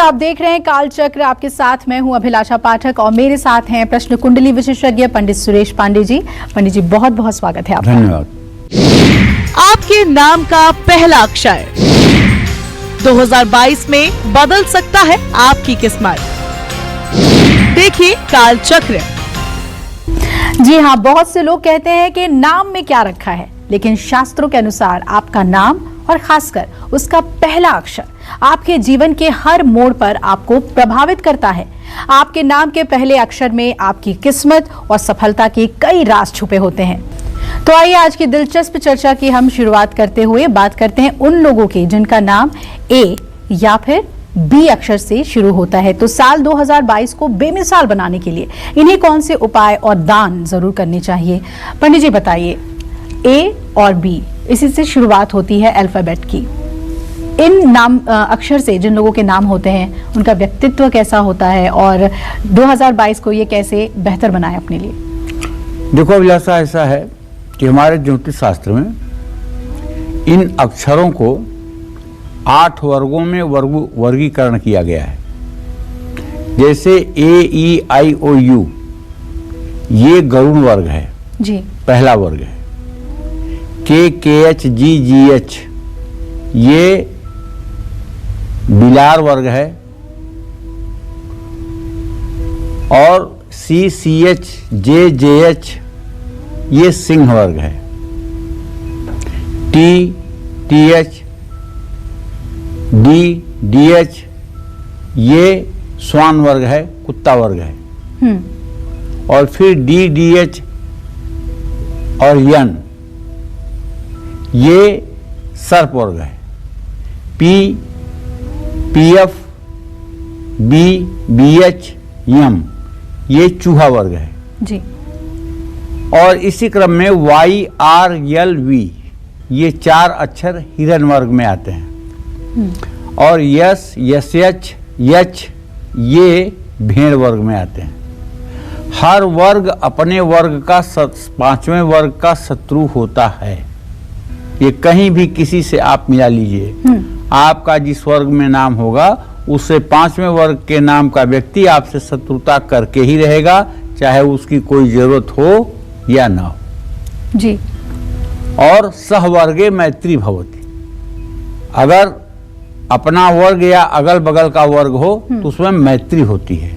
आप देख रहे हैं काल चक्र। आपके साथ मैं हूं अभिलाषा पाठक और मेरे साथ हैं प्रश्न कुंडली विशेषज्ञ पंडित सुरेश पांडे जी। पंडित जी, बहुत बहुत स्वागत है आपका। धन्यवाद। आपके नाम का पहला अक्षर 2022 में बदल सकता है आपकी किस्मत। देखिए काल चक्र। जी हाँ, बहुत से लोग कहते हैं कि नाम में क्या रखा है, लेकिन शास्त्रों के अनुसार आपका नाम और खासकर उसका पहला अक्षर आपके जीवन के हर मोड़ पर आपको प्रभावित करता है। आपके नाम के पहले अक्षर में आपकी किस्मत और सफलता के कई राज छुपे होते हैं। तो आइए आज की दिलचस्प चर्चा की हम शुरुआत करते हुए बात करते हैं उन लोगों की जिनका नाम ए या फिर बी अक्षर से शुरू होता है। तो साल 2022 को बेमिसाल बनाने के लिए इन्हें कौन से उपाय और दान जरूर करने चाहिए? पंडित जी बताइए, ए और बी इसी से शुरुआत होती है अल्फाबेट की। इन नाम अक्षर से जिन लोगों के नाम होते हैं उनका व्यक्तित्व कैसा होता है और 2022 को ये कैसे बेहतर बनाए अपने लिए? देखो अभिलाषा, ऐसा है कि हमारे ज्योतिष शास्त्र में इन अक्षरों को 8 वर्गों में वर्गीकरण किया गया है। जैसे ए ई आई ओ यू, ये गरुण वर्ग है जी, पहला वर्ग है। के एच जी जी एच, ये बिलार वर्ग है। और सी एच जे एच, ये सिंह वर्ग है। टी एच डी एच, ये स्वान वर्ग है, कुत्ता वर्ग है। और फिर डी एच और यन, ये सर्प वर्ग है। पी एफ बी एच यम, ये चूहा वर्ग है जी। और इसी क्रम में वाई आर एल वी, ये 4 अक्षर हिरन वर्ग में आते हैं। और यस एच ये भेड़ वर्ग में आते हैं। हर वर्ग अपने वर्ग का 5वें वर्ग का शत्रु होता है। ये कहीं भी किसी से आप मिला लीजिए, आपका जिस वर्ग में नाम होगा उससे 5वें वर्ग के नाम का व्यक्ति आपसे शत्रुता करके ही रहेगा, चाहे उसकी कोई जरूरत हो या ना हो जी। और सहवर्गे मैत्री भवति, अगर अपना वर्ग या अगल बगल का वर्ग हो तो उसमें मैत्री होती है।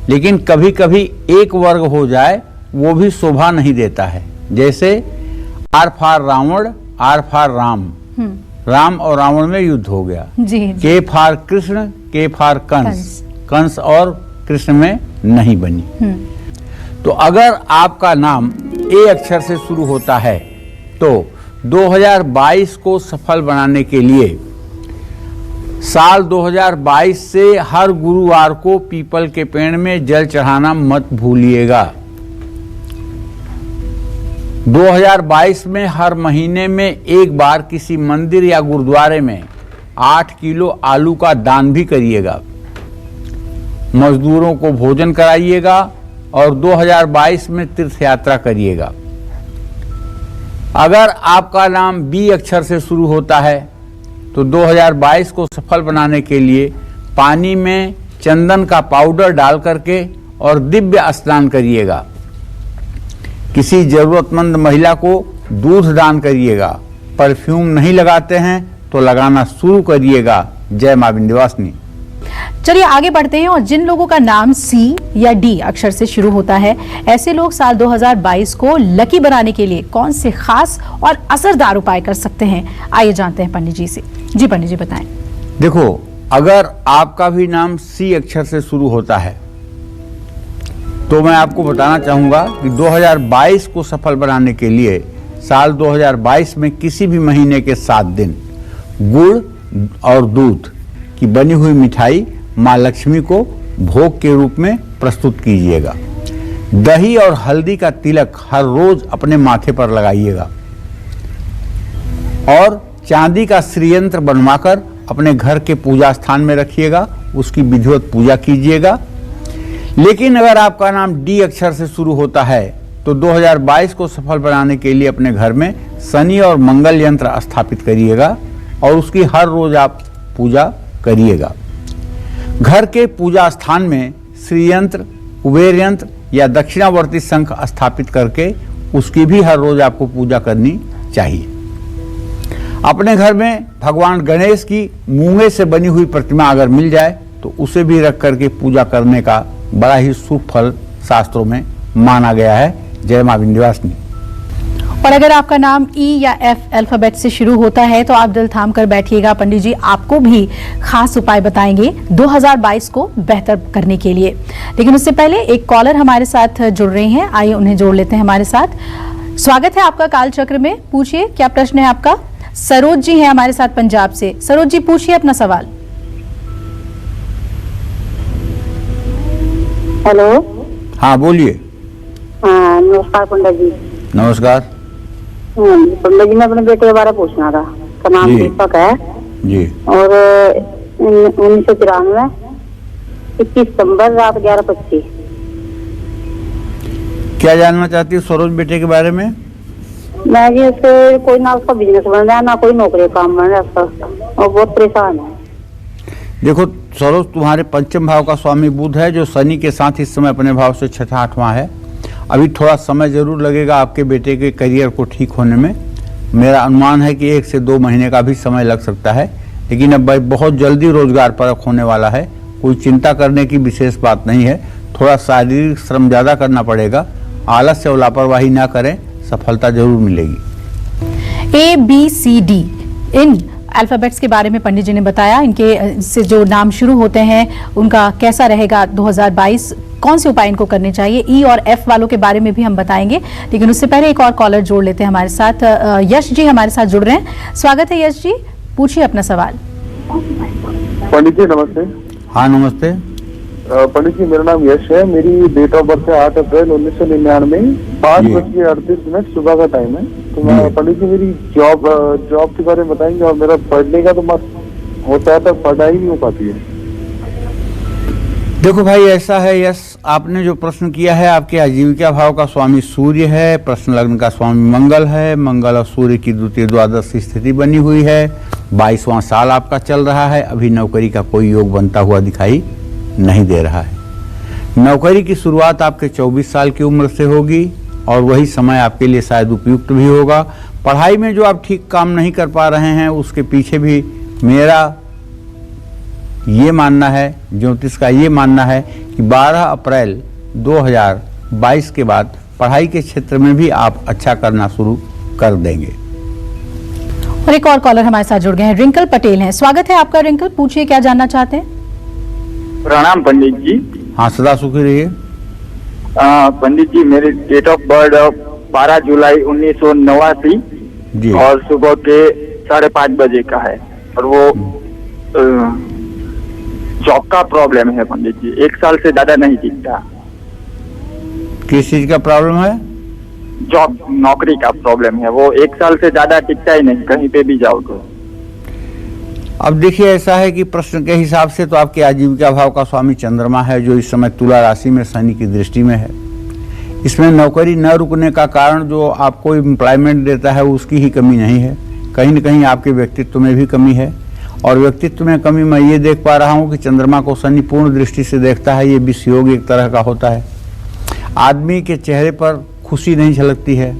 लेकिन कभी कभी एक वर्ग हो जाए वो भी शोभा नहीं देता है। जैसे R for Ravan, R for Ram, Ram और रावण में युद्ध हो गया जी। के फार कृष्ण, के फार कंस, कंस और कृष्ण में नहीं बनी। तो अगर आपका नाम ए अक्षर से शुरू होता है तो 2022 को सफल बनाने के लिए साल 2022 से हर गुरुवार को पीपल के पेड़ में जल चढ़ाना मत भूलिएगा। 2022 में हर महीने में एक बार किसी मंदिर या गुरुद्वारे में 8 किलो आलू का दान भी करिएगा। मजदूरों को भोजन कराइएगा और 2022 में तीर्थ यात्रा करिएगा। अगर आपका नाम बी अक्षर से शुरू होता है तो 2022 को सफल बनाने के लिए पानी में चंदन का पाउडर डाल करके और दिव्य स्नान करिएगा। किसी जरूरतमंद महिला को दूध दान करिएगा। परफ्यूम नहीं लगाते हैं तो लगाना शुरू करिएगा। जय मां विंध्यवासिनी। चलिए आगे बढ़ते हैं और जिन लोगों का नाम सी या डी अक्षर से शुरू होता है, ऐसे लोग साल 2022 को लकी बनाने के लिए कौन से खास और असरदार उपाय कर सकते हैं? आइए जानते हैं पंडित जी से। जी पंडित जी बताएं। देखो, अगर आपका भी नाम सी अक्षर से शुरू होता है तो मैं आपको बताना चाहूंगा कि 2022 को सफल बनाने के लिए साल 2022 में किसी भी महीने के 7 दिन गुड़ और दूध की बनी हुई मिठाई माँ लक्ष्मी को भोग के रूप में प्रस्तुत कीजिएगा। दही और हल्दी का तिलक हर रोज अपने माथे पर लगाइएगा और चांदी का श्रीयंत्र बनवाकर अपने घर के पूजा स्थान में रखिएगा। उसकी विधिवत पूजा कीजिएगा। लेकिन अगर आपका नाम डी अक्षर से शुरू होता है तो 2022 को सफल बनाने के लिए अपने घर में शनि और मंगल यंत्र स्थापित करिएगा और उसकी हर रोज आप पूजा करिएगा। घर के पूजा स्थान में श्री यंत्र, कुबेर यंत्र या दक्षिणावर्ती शंख स्थापित करके उसकी भी हर रोज आपको पूजा करनी चाहिए। अपने घर में भगवान गणेश की मूंगे से बनी हुई प्रतिमा अगर मिल जाए तो उसे भी रख करके पूजा करने का बड़ा ही शुभ फल शास्त्रों में माना गया है। जय मां विंध्यवासिनी। और अगर आपका नाम ई या एफ अल्फाबेट से शुरू होता है तो आप दिल थाम कर बैठिएगा, पंडित जी आपको भी खास उपाय बताएंगे 2022 को बेहतर करने के लिए। लेकिन उससे पहले एक कॉलर हमारे साथ जुड़ रहे हैं, आइए उन्हें जोड़ लेते हैं हमारे साथ। स्वागत है आपका काल चक्र में, पूछिए क्या प्रश्न है आपका। सरोज जी हैं हमारे साथ पंजाब से। सरोज जी पूछिए अपना सवाल। हेलो। हाँ बोलिए। हाँ नमस्कार पंडित जी। नमस्कार। पंडित जी मैं अपने बेटे के बारे में पूछना था। उसका नाम जी। दीपक है जी। और 1993 21 सितंबर रात 11:25। क्या जानना चाहती है सरोज बेटे के बारे में? मैं जी उससे कोई ना उसका बिजनेस बन रहा है ना कोई नौकरी काम बन रहा है उसका, और बहुत परेशान है। देखो सरोज, तुम्हारे पंचम भाव का स्वामी बुध है जो शनि के साथ इस समय अपने भाव से छठा आठवां है। अभी थोड़ा समय जरूर लगेगा आपके बेटे के करियर को ठीक होने में। मेरा अनुमान है कि 1 से 2 महीने का भी समय लग सकता है, लेकिन अब बहुत जल्दी रोजगार परख होने वाला है। कोई चिंता करने की विशेष बात नहीं है। थोड़ा शारीरिक श्रम ज्यादा करना पड़ेगा। आलस्य और लापरवाही ना करें, सफलता जरूर मिलेगी। ABCD इन अल्फाबेट्स के बारे में पंडित जी ने बताया, इनके से जो नाम शुरू होते हैं उनका कैसा रहेगा 2022, कौन से उपाय इनको करने चाहिए। ई और एफ वालों के बारे में भी हम बताएंगे, लेकिन उससे पहले एक और कॉलर जोड़ लेते हैं हमारे साथ। यश जी हमारे साथ जुड़ रहे हैं। स्वागत है यश जी, पूछिए अपना सवाल। पंडित जी नमस्ते। हाँ नमस्ते। पंडित जी मेरा नाम यश है। मेरी डेट ऑफ बर्थ है 8 अप्रैल 1999, 5:38 सुबह का टाइम है। तो मैं पंडित जी मेरी जॉब के बारे में बताएंगे। और मेरा पढ़ने का तो मत होता है तो पढ़ाई नहीं हो पाती है। देखो भाई ऐसा है यश, आपने जो प्रश्न किया है, आपके आजीविका भाव का स्वामी सूर्य है, प्रश्न लग्न का स्वामी मंगल है। मंगल और सूर्य की द्वितीय द्वादश स्थिति बनी हुई है। 22वां साल आपका चल रहा है। अभी नौकरी का कोई योग बनता हुआ दिखाई नहीं दे रहा है। नौकरी की शुरुआत आपके 24 साल की उम्र से होगी और वही समय आपके लिए शायद उपयुक्त भी होगा। पढ़ाई में जो आप ठीक काम नहीं कर पा रहे हैं उसके पीछे भी मेरा ये मानना है, ज्योतिष का ये मानना है कि 12 अप्रैल 2022 के बाद पढ़ाई के क्षेत्र में भी आप अच्छा करना शुरू कर देंगे। और एक और कॉलर हमारे साथ जुड़ गए हैं, रिंकल पटेल हैं। स्वागत है आपका रिंकल, पूछिए क्या जानना चाहते हैं। प्रणाम पंडित जी। हाँ सदा सुखी रहिए। पंडित जी मेरी डेट ऑफ बर्थ 12 जुलाई 1989 जी। और सुबह के 5:30 बजे का है। और वो जॉब का प्रॉब्लम है पंडित जी, 1 साल से ज्यादा नहीं टिकता। किस चीज का प्रॉब्लम है? जॉब नौकरी का प्रॉब्लम है, वो 1 साल से ज्यादा टिकता ही नहीं, कहीं पे भी जाओ तो। अब देखिए ऐसा है कि प्रश्न के हिसाब से तो आपके आजीविका भाव का स्वामी चंद्रमा है जो इस समय तुला राशि में शनि की दृष्टि में है। इसमें नौकरी न रुकने का कारण जो आपको एम्प्लॉयमेंट देता है उसकी ही कमी नहीं है, कहीं न कहीं आपके व्यक्तित्व में भी कमी है। और व्यक्तित्व में कमी मैं ये देख पा रहा हूँ कि चंद्रमा को शनि पूर्ण दृष्टि से देखता है। ये विषयोग एक तरह का होता है। आदमी के चेहरे पर खुशी नहीं झलकती है,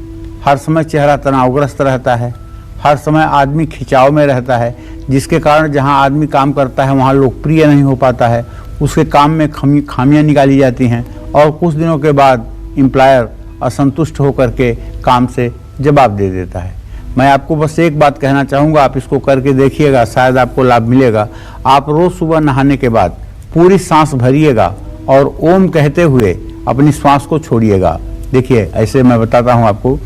हर समय चेहरा तनावग्रस्त रहता है, हर समय आदमी खिंचाव में रहता है, जिसके कारण जहां आदमी काम करता है वहां लोकप्रिय नहीं हो पाता है। उसके काम में खामियां निकाली जाती हैं और कुछ दिनों के बाद एम्प्लॉयर असंतुष्ट होकर के काम से जवाब दे देता है। मैं आपको बस एक बात कहना चाहूँगा, आप इसको करके देखिएगा, शायद आपको लाभ मिलेगा। आप रोज सुबह नहाने के बाद पूरी सांस भरिएगा और ओम कहते हुए अपनी श्वास को छोड़िएगा। देखिए ऐसे मैं बताता हूँ आपको।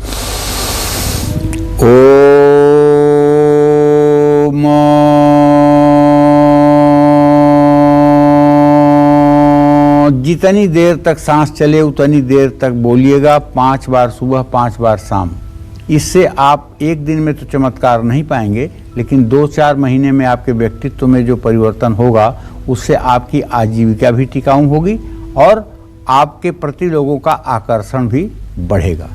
जितनी देर तक सांस चले उतनी देर तक बोलिएगा, 5 बार सुबह 5 बार शाम। इससे आप एक दिन में तो चमत्कार नहीं पाएंगे, लेकिन 2-4 महीने में आपके व्यक्तित्व में जो परिवर्तन होगा उससे आपकी आजीविका भी टिकाऊ होगी और आपके प्रति लोगों का आकर्षण भी बढ़ेगा।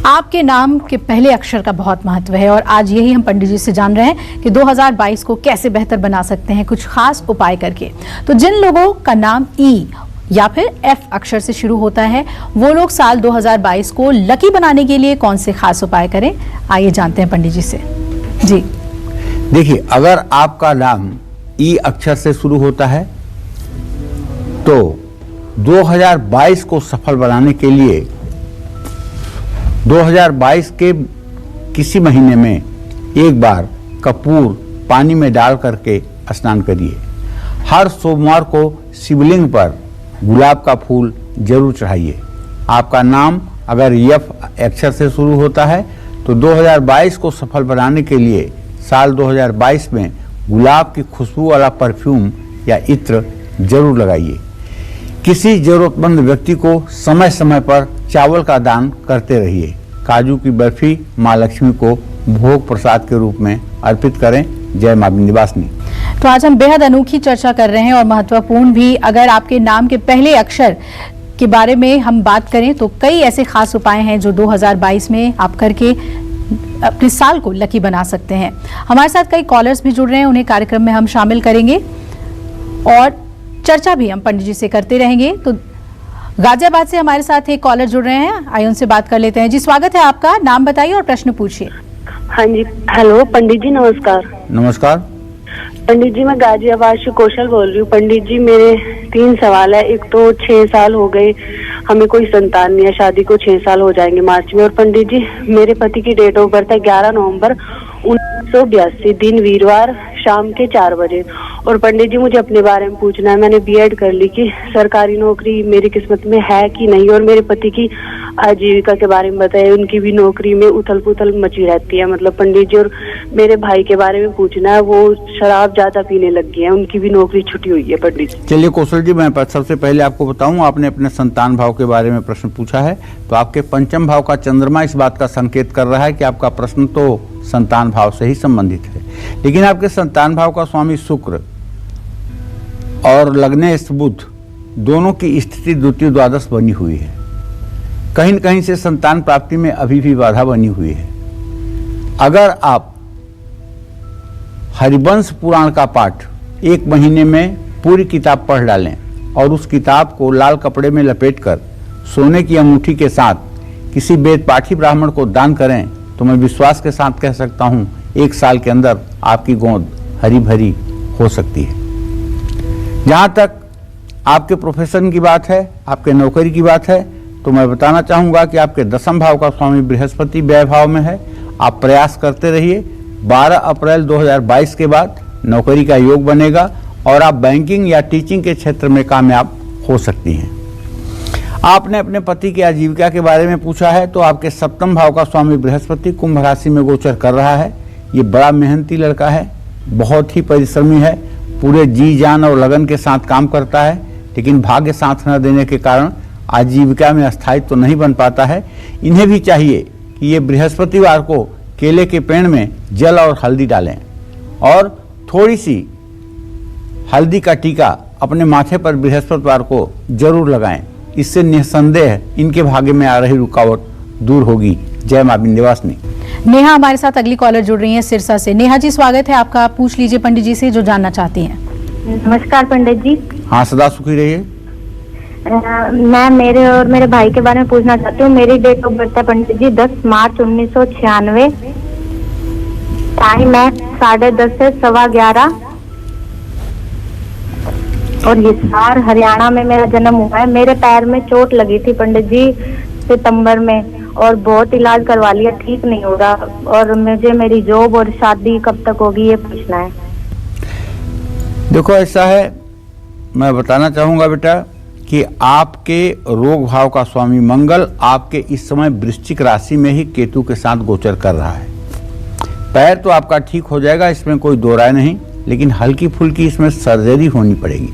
आपके नाम के पहले अक्षर का बहुत महत्व है और आज यही हम पंडित जी से जान रहे हैं कि 2022 को कैसे बेहतर बना सकते हैं कुछ खास उपाय करके। तो जिन लोगों का नाम ई या फिर एफ अक्षर से शुरू होता है वो लोग साल 2022 को लकी बनाने के लिए कौन से खास उपाय करें, आइए जानते हैं पंडित जी से। जी देखिए, अगर आपका नाम ई अक्षर से शुरू होता है तो 2022 को सफल बनाने के लिए 2022 के किसी महीने में एक बार कपूर पानी में डाल करके स्नान करिए। हर सोमवार को शिवलिंग पर गुलाब का फूल जरूर चढ़ाइए। आपका नाम अगर यफ अक्षर से शुरू होता है तो 2022 को सफल बनाने के लिए साल 2022 में गुलाब की खुशबू वाला परफ्यूम या इत्र जरूर लगाइए। किसी जरूरतमंद व्यक्ति को समय समय पर चावल का दान करते रहिए। काजू की बर्फी माँ लक्ष्मी को भोग प्रसाद के रूप में अर्पित करें। जय मां विंध्यवासिनी। तो आज हम बेहद अनोखी चर्चा कर रहे हैं और महत्वपूर्ण भी। अगर आपके नाम के पहले अक्षर के बारे में हम बात करें तो कई ऐसे खास उपाय हैं जो 2022 में आप करके अपने साल को लकी बना सकते हैं। हमारे साथ कई कॉलर्स भी जुड़ रहे हैं, उन्हें कार्यक्रम में हम शामिल करेंगे और चर्चा भी हम पंडित जी से करते रहेंगे। तो गाजियाबाद से हमारे साथ एक कॉलर जुड़ रहे हैं, आइए उनसे बात कर लेते हैं। जी स्वागत है आपका, नाम बताइए और प्रश्न पूछिए। हाँ जी, हेलो पंडित जी, नमस्कार। नमस्कार पंडित जी, मैं गाजियाबाद से कौशल बोल रही हूँ। पंडित जी, मेरे 3 सवाल है। एक तो 6 साल हो गए हमें कोई संतान नहीं है, शादी को 6 साल हो जाएंगे मार्च में। और पंडित जी, मेरे पति की डेट ऑफ बर्थ है 11 नवंबर 1982, दिन वीरवार, शाम के 4 बजे। और पंडित जी, मुझे अपने बारे में पूछना है। मैंने बीएड कर ली कि सरकारी नौकरी मेरी किस्मत में है कि नहीं, और मेरे पति की आजीविका के बारे में बताइए। उनकी भी नौकरी में उथल पुथल मची रहती है मतलब पंडित जी। और मेरे भाई के बारे में पूछना है, वो शराब ज्यादा पीने लग गए हैं, उनकी भी नौकरी छुट्टी हुई है पंडित जी। चलिए कौशल जी, मैं सबसे पहले आपको बताऊं, आपने अपने संतान भाव के बारे में प्रश्न पूछा है तो आपके पंचम भाव का चंद्रमा इस बात का संकेत कर रहा है कि आपका प्रश्न तो संतान भाव से ही संबंधित है। लेकिन आपके संतान भाव का स्वामी शुक्र और लग्नेश बुध दोनों की स्थिति द्वितीय द्वादश बनी हुई है। कहीं न कहीं से संतान प्राप्ति में अभी भी बाधा बनी हुई है। अगर आप हरिवंश पुराण का पाठ 1 महीने में पूरी किताब पढ़ डालें और उस किताब को लाल कपड़े में लपेटकर सोने की अंगूठी के साथ किसी वेद पाठी ब्राह्मण को दान करें तो मैं विश्वास के साथ कह सकता हूं 1 साल के अंदर आपकी गोद हरी भरी हो सकती है। जहां तक आपके प्रोफेशन की बात है, आपके नौकरी की बात है, तो मैं बताना चाहूंगा कि आपके 10वें भाव का स्वामी बृहस्पति व्यय भाव में है। आप प्रयास करते रहिए। 12 अप्रैल 2022 के बाद नौकरी का योग बनेगा और आप बैंकिंग या टीचिंग के क्षेत्र में कामयाब हो सकती हैं। आपने अपने पति की आजीविका के बारे में पूछा है तो आपके 7वें भाव का स्वामी बृहस्पति कुंभ राशि में गोचर कर रहा है। ये बड़ा मेहनती लड़का है, बहुत ही परिश्रमी है, पूरे जी जान और लगन के साथ काम करता है, लेकिन भाग्य साथ न देने के कारण आजीविका में स्थायित्व तो नहीं बन पाता है। इन्हें भी चाहिए कि ये बृहस्पतिवार को केले के पेड़ में जल और हल्दी डालें और थोड़ी सी हल्दी का टीका अपने माथे पर बृहस्पतिवार को जरूर लगाएं। इससे निसंदेह इनके भाग्य में आ रही रुकावट दूर होगी। जय मां विंध्यवासिनी। नेहा हमारे साथ अगली कॉलर जुड़ रही हैं सिरसा से। नेहा जी स्वागत है आपका, आप पूछ लीजिए पंडित जी से जो जानना चाहती हैं। नमस्कार पंडित जी। हाँ, सदा सुखी रहिए। मैं मेरे और मेरे भाई के बारे में पूछना चाहती हूँ। मेरी डेट ऑफ बर्थ है पंडित जी 10 मार्च 1996। टाइम है 10:30 से 11:15 और हिसार हरियाणा में मेरा जन्म हुआ है। मेरे पैर में चोट लगी थी पंडित जी सितंबर में और बहुत इलाज करवा लिया, ठीक नहीं हो रहा। और मुझे मेरी जॉब और शादी कब तक होगी ये पूछना है। देखो ऐसा है, मैं बताना चाहूंगा बेटा कि आपके रोग भाव का स्वामी मंगल आपके इस समय वृश्चिक राशि में ही केतु के साथ गोचर कर रहा है। पैर तो आपका ठीक हो जाएगा, इसमें कोई दो राय नहीं, लेकिन हल्की फुल्की इसमें सर्जरी होनी पड़ेगी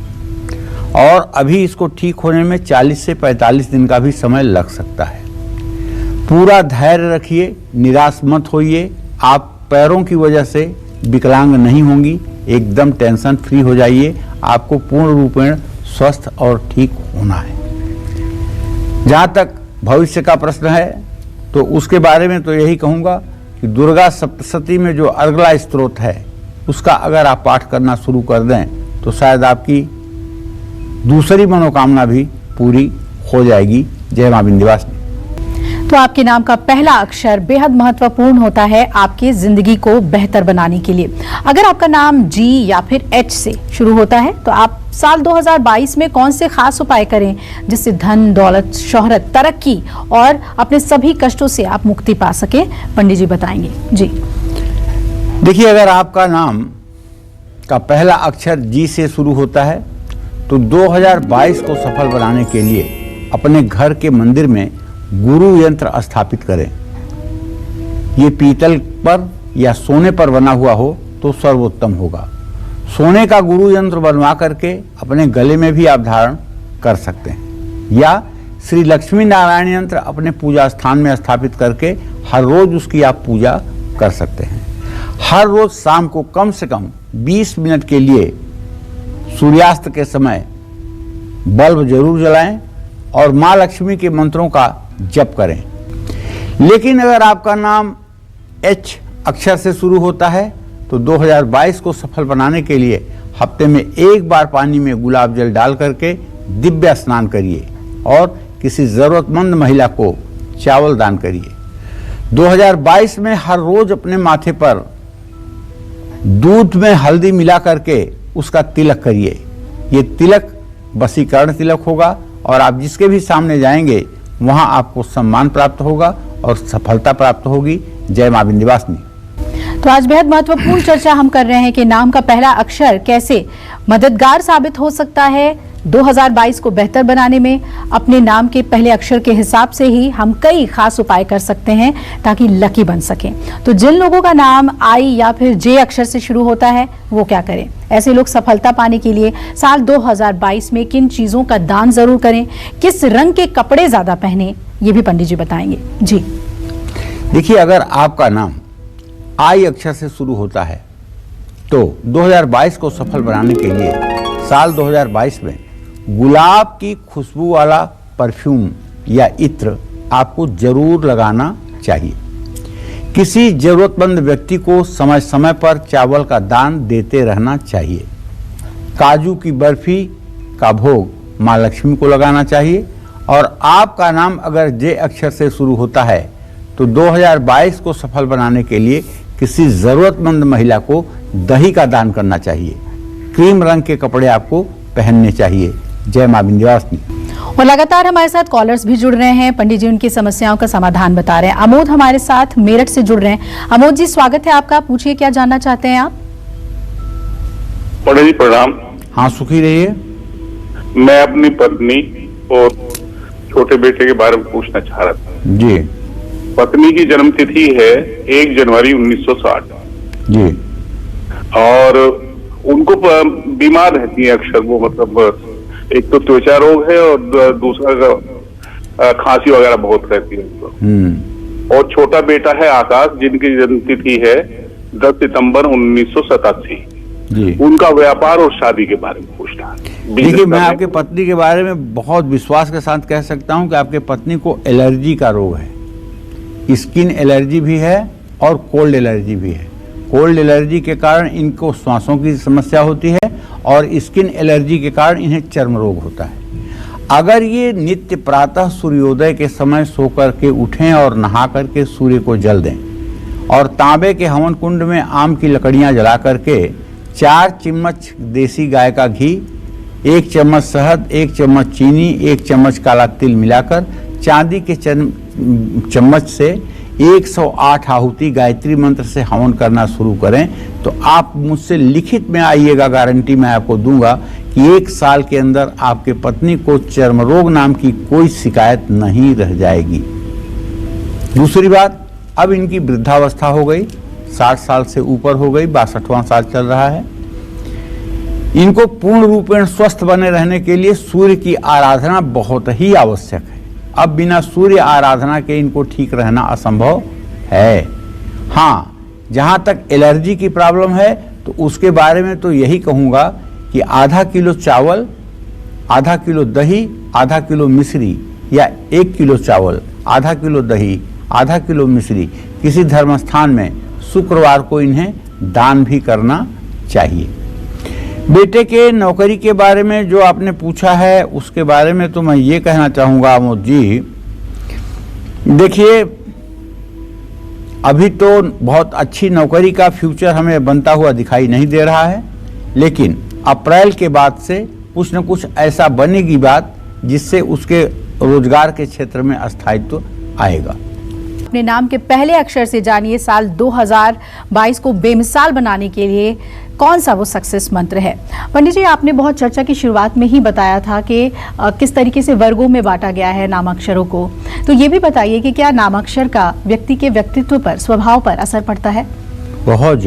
और अभी इसको ठीक होने में 40 से 45 दिन का भी समय लग सकता है। पूरा धैर्य रखिए, निराश मत होइए। आप पैरों की वजह से विकलांग नहीं होंगी, एकदम टेंशन फ्री हो जाइए। आपको पूर्ण रूपेण स्वस्थ और ठीक होना है। जहाँ तक भविष्य का प्रश्न है तो उसके बारे में तो यही कहूँगा कि दुर्गा सप्तशती में जो अर्गला स्तोत्र है उसका अगर आप पाठ करना शुरू कर दें तो शायद आपकी दूसरी मनोकामना भी पूरी हो जाएगी। जय मां विंध्यवासिनी। तो आपके नाम का पहला अक्षर बेहद महत्वपूर्ण होता है आपकी जिंदगी को बेहतर बनाने के लिए। अगर आपका नाम जी या फिर एच से शुरू होता है तो आप साल 2022 में कौन से खास उपाय करें जिससे धन, दौलत, शोहरत, तरक्की और अपने सभी कष्टों से आप मुक्ति पा सके? पंडित जी बताएंगे। जी देखिए, अगर आपका नाम का पहला अक्षर जी से शुरू होता है तो 2022 को सफल बनाने के लिए अपने घर के मंदिर में गुरु यंत्र स्थापित करें। ये पीतल पर या सोने पर बना हुआ हो तो सर्वोत्तम होगा। सोने का गुरु यंत्र बनवा करके अपने गले में भी आप धारण कर सकते हैं, या श्री लक्ष्मी नारायण यंत्र अपने पूजा स्थान में स्थापित करके हर रोज उसकी आप पूजा कर सकते हैं। हर रोज शाम को कम से कम 20 मिनट के लिए सूर्यास्त के समय बल्ब जरूर जलाएं और माँ लक्ष्मी के मंत्रों का जप करें। लेकिन अगर आपका नाम एच अक्षर से शुरू होता है तो 2022 को सफल बनाने के लिए हफ्ते में एक बार पानी में गुलाब जल डाल करके दिव्य स्नान करिए और किसी जरूरतमंद महिला को चावल दान करिए। 2022 में हर रोज अपने माथे पर दूध में हल्दी मिला करके उसका तिलक करिए। ये तिलक वशीकरण तिलक होगा और आप जिसके भी सामने जाएंगे वहां आपको सम्मान प्राप्त होगा और सफलता प्राप्त होगी। जय मां विंध्यवासिनी। तो आज बेहद महत्वपूर्ण चर्चा हम कर रहे हैं कि नाम का पहला अक्षर कैसे मददगार साबित हो सकता है 2022 को बेहतर बनाने में। अपने नाम के पहले अक्षर के हिसाब से ही हम कई खास उपाय कर सकते हैं ताकि लकी बन सकें। तो जिन लोगों का नाम आई या फिर जे अक्षर से शुरू होता है वो क्या करें? ऐसे लोग सफलता पाने के लिए साल 2022 में किन चीजों का दान जरूर करें, किस रंग के कपड़े ज्यादा पहने, ये भी पंडित जी बताएंगे। जी देखिए, अगर आपका नाम आई अक्षर से शुरू होता है तो 2022 को सफल बनाने के लिए साल 2022 में गुलाब की खुशबू वाला परफ्यूम या इत्र आपको जरूर लगाना चाहिए। किसी जरूरतमंद व्यक्ति को समय समय पर चावल का दान देते रहना चाहिए। काजू की बर्फी का भोग माँ लक्ष्मी को लगाना चाहिए। और आपका नाम अगर जे अक्षर से शुरू होता है तो 2022 को सफल बनाने के लिए किसी जरूरतमंद महिला को दही का दान करना चाहिए। क्रीम रंग के कपड़े आपको पहनने चाहिए। जय मां विंध्यवासिनी। और लगातार हमारे साथ कॉलर्स भी जुड़ रहे हैं। पंडित जी उनकी समस्याओं का समाधान बता रहे हैं। अमोद हमारे साथ मेरठ से जुड़ रहे हैं। अमोद जी, स्वागत है आपका। पूछिए, क्या जानना चाहते हैं आप? पंडित जी प्रणाम। हाँ, सुखी रहिए। मैं अपनी पत्नी और छोटे बेटे के बारे में पूछना चाह रहा था। जी। पत्नी की जन्म तिथि है 1 जनवरी 1960 जी। और उनको बीमार रहती है अक्सर वो, मतलब एक तो त्वचा रोग है और दूसरा खांसी वगैरह बहुत रहती है उनको। और छोटा बेटा है आकाश, जिनकी जन्म तिथि है 10 सितंबर 1987। जी। उनका व्यापार और शादी के बारे में पूछना है। देखिए, मैं आपके पत्नी के बारे में बहुत विश्वास के साथ कह सकता हूं कि आपके पत्नी को एलर्जी का रोग है। स्किन एलर्जी भी है और कोल्ड एलर्जी भी है। कोल्ड एलर्जी के कारण इनको श्वासों की समस्या होती है और स्किन एलर्जी के कारण इन्हें चर्म रोग होता है। अगर ये नित्य प्रातः सूर्योदय के समय सो कर के उठें और नहा करके सूर्य को जल दें और तांबे के हवन कुंड में आम की लकड़ियां जला करके 4 चम्मच देसी गाय का घी, 1 चम्मच शहद, 1 चम्मच चीनी, 1 चम्मच काला तिल मिलाकर चांदी के चम्मच से 108 आहुति गायत्री मंत्र से हवन करना शुरू करें तो आप मुझसे लिखित में आइएगा, गारंटी मैं आपको दूंगा कि 1 साल के अंदर आपके पत्नी को चर्म रोग नाम की कोई शिकायत नहीं रह जाएगी। दूसरी बात, अब इनकी वृद्धावस्था हो गई, 60 साल से ऊपर हो गई, 62वां साल चल रहा है। इनको पूर्ण रूपेण स्वस्थ बने रहने के लिए सूर्य की आराधना बहुत ही आवश्यक है। अब बिना सूर्य आराधना के इनको ठीक रहना असंभव है। हाँ, जहाँ तक एलर्जी की प्रॉब्लम है तो उसके बारे में तो यही कहूँगा कि आधा किलो चावल, आधा किलो दही, आधा किलो मिश्री या 1 किलो चावल, आधा किलो दही आधा किलो मिश्री किसी धर्म स्थान में शुक्रवार को इन्हें दान भी करना चाहिए। बेटे के नौकरी के बारे में जो आपने पूछा है उसके बारे में तो मैं ये कहना चाहूँगा आमोद जी, देखिए अभी तो बहुत अच्छी नौकरी का फ्यूचर हमें बनता हुआ दिखाई नहीं दे रहा है, लेकिन अप्रैल के बाद से कुछ न कुछ ऐसा बनेगी बात जिससे उसके रोजगार के क्षेत्र में स्थायित्व आएगा। अपने नाम के पहले अक्षर से जानिए साल 2022 को बेमिसाल बनाने के लिए कौन सा वो सक्सेस मंत्र है। पंडित जी, आपने बहुत चर्चा की शुरुआत में ही बताया था कि किस तरीके से वर्गों में बांटा गया है नामाक्षरों को, तो ये भी बताइए कि क्या नामाक्षर का व्यक्ति के व्यक्तित्व पर, स्वभाव पर असर पड़ता है? बहुत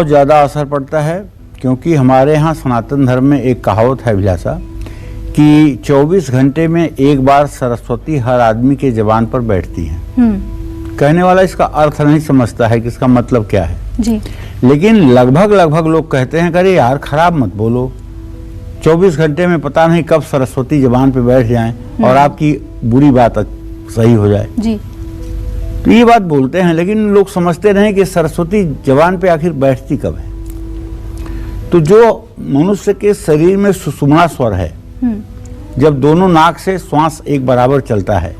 ज़्यादा असर पड़ता है, क्योंकि हमारे यहाँ सनातन धर्म में एक कहावत है अभिलाषा कि 24 घंटे में एक बार सरस्वती हर आदमी के जबान पर बैठती है। कहने वाला इसका अर्थ नहीं समझता है कि इसका मतलब क्या है जी। लेकिन लगभग लोग कहते हैं अरे यार खराब मत बोलो, 24 घंटे में पता नहीं कब सरस्वती जबान पे बैठ जाएं और आपकी बुरी बात सही हो जाए जी। तो ये बात बोलते हैं, लेकिन लोग समझते नहीं कि सरस्वती जबान पे आखिर बैठती कब है। तो जो मनुष्य के शरीर में सुषुम्ना स्वर है, जब दोनों नाक से श्वास एक बराबर चलता है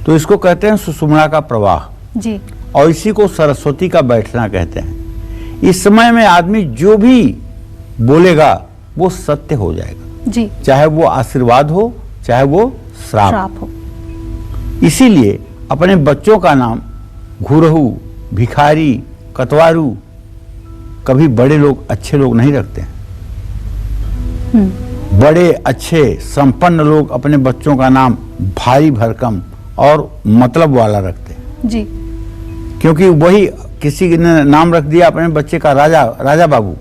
तो इसको कहते हैं सुषुम्ना का प्रवाह जी। और इसी को सरस्वती का बैठना कहते हैं। इस समय में आदमी जो भी बोलेगा वो सत्य हो जाएगा जी। चाहे वो आशीर्वाद हो चाहे वो श्राप हो। इसीलिए अपने बच्चों का नाम घुरहू, भिखारी, कतवारू कभी बड़े लोग, अच्छे लोग नहीं रखते हैं। बड़े अच्छे संपन्न लोग अपने बच्चों का नाम भारी भरकम और मतलब वाला रखते हैं जी। क्योंकि वही किसी ने नाम रख दिया अपने बच्चे का राजा बाबू,